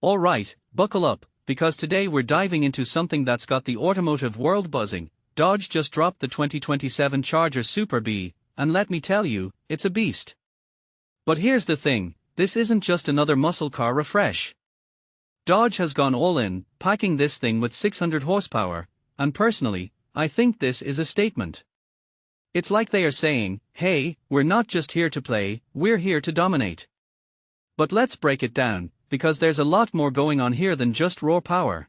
Alright, buckle up, because today we're diving into something that's got the automotive world buzzing. Dodge just dropped the 2027 Charger Super B, and let me tell you, it's a beast. But here's the thing, this isn't just another muscle car refresh. Dodge has gone all in, packing this thing with 600 horsepower, and personally, I think this is a statement. It's like they are saying, hey, we're not just here to play, we're here to dominate. But let's break it down, because there's a lot more going on here than just raw power.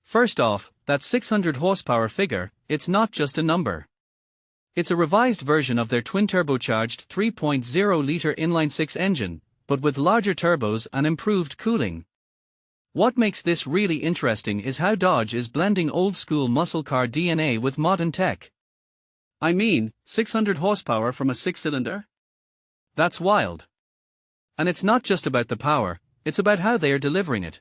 First off, that 600 horsepower figure, it's not just a number. It's a revised version of their twin-turbocharged 3.0-liter inline-six engine, but with larger turbos and improved cooling. What makes this really interesting is how Dodge is blending old-school muscle car DNA with modern tech. I mean, 600 horsepower from a six-cylinder? That's wild. And it's not just about the power, it's about how they are delivering it.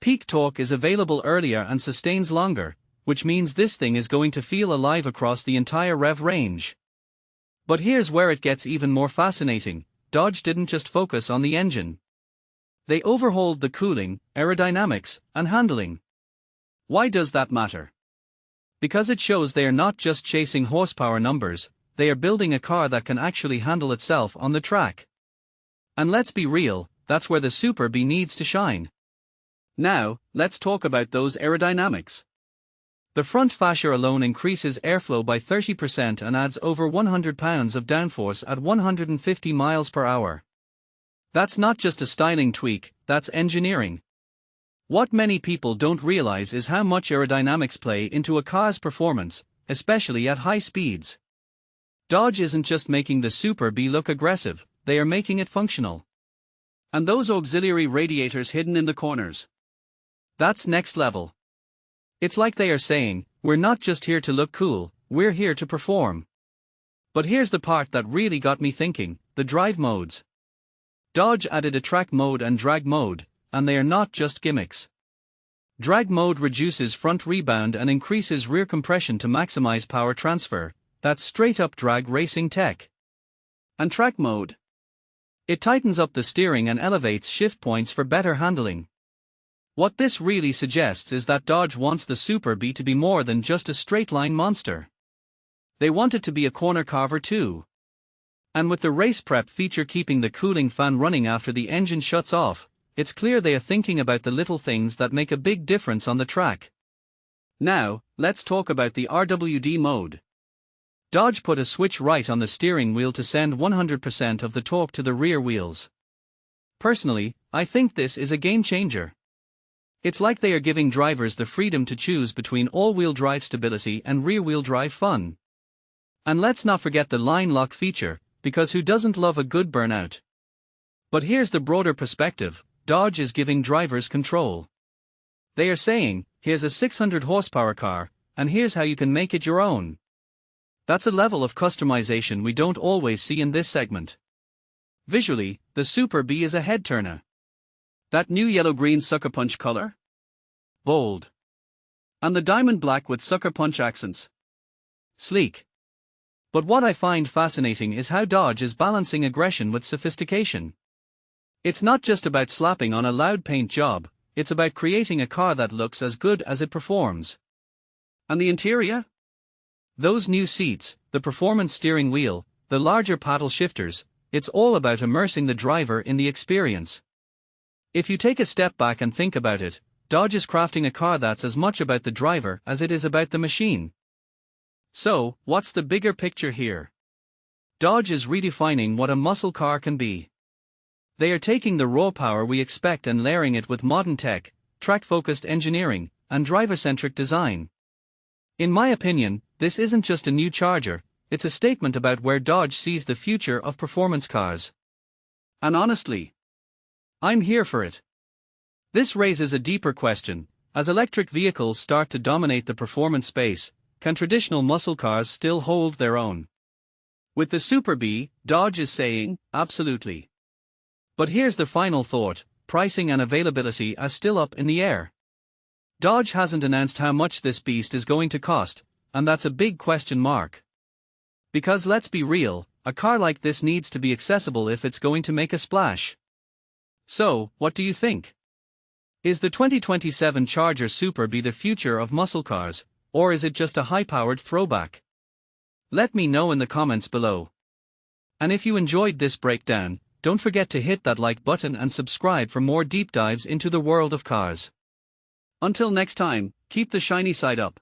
Peak torque is available earlier and sustains longer, which means this thing is going to feel alive across the entire rev range. But here's where it gets even more fascinating. Dodge didn't just focus on the engine. They overhauled the cooling, aerodynamics, and handling. Why does that matter? Because it shows they are not just chasing horsepower numbers, they are building a car that can actually handle itself on the track. And let's be real, that's where the Super B needs to shine. Now, let's talk about those aerodynamics. The front fascia alone increases airflow by 30% and adds over 100 pounds of downforce at 150 miles per hour. That's not just a styling tweak, that's engineering. What many people don't realize is how much aerodynamics play into a car's performance, especially at high speeds. Dodge isn't just making the Super B look aggressive, they are making it functional. And those auxiliary radiators hidden in the corners. That's next level. It's like they are saying, we're not just here to look cool, we're here to perform. But here's the part that really got me thinking, the drive modes. Dodge added a track mode and drag mode, and they are not just gimmicks. Drag mode reduces front rebound and increases rear compression to maximize power transfer, that's straight up drag racing tech. And track mode? It tightens up the steering and elevates shift points for better handling. What this really suggests is that Dodge wants the Super B to be more than just a straight-line monster. They want it to be a corner carver too. And with the race prep feature keeping the cooling fan running after the engine shuts off, it's clear they are thinking about the little things that make a big difference on the track. Now, let's talk about the RWD mode. Dodge put a switch right on the steering wheel to send 100% of the torque to the rear wheels. Personally, I think this is a game changer. It's like they are giving drivers the freedom to choose between all-wheel drive stability and rear-wheel drive fun. And let's not forget the line lock feature, because who doesn't love a good burnout? But here's the broader perspective, Dodge is giving drivers control. They are saying, here's a 600 horsepower car, and here's how you can make it your own. That's a level of customization we don't always see in this segment. Visually, the Super B is a head-turner. That new yellow-green sucker punch color? Bold. And the diamond black with sucker punch accents? Sleek. But what I find fascinating is how Dodge is balancing aggression with sophistication. It's not just about slapping on a loud paint job, it's about creating a car that looks as good as it performs. And the interior? Those new seats, the performance steering wheel, the larger paddle shifters, it's all about immersing the driver in the experience. If you take a step back and think about it, Dodge is crafting a car that's as much about the driver as it is about the machine. So, what's the bigger picture here? Dodge is redefining what a muscle car can be. They are taking the raw power we expect and layering it with modern tech, track-focused engineering, and driver-centric design. In my opinion, this isn't just a new Charger, it's a statement about where Dodge sees the future of performance cars. And honestly, I'm here for it. This raises a deeper question. As electric vehicles start to dominate the performance space, can traditional muscle cars still hold their own? With the Super B, Dodge is saying, absolutely. But here's the final thought, pricing and availability are still up in the air. Dodge hasn't announced how much this beast is going to cost, and that's a big question mark. Because let's be real, a car like this needs to be accessible if it's going to make a splash. So, what do you think? Is the 2027 Charger Super be the future of muscle cars, or is it just a high-powered throwback? Let me know in the comments below. And if you enjoyed this breakdown, don't forget to hit that like button and subscribe for more deep dives into the world of cars. Until next time, keep the shiny side up.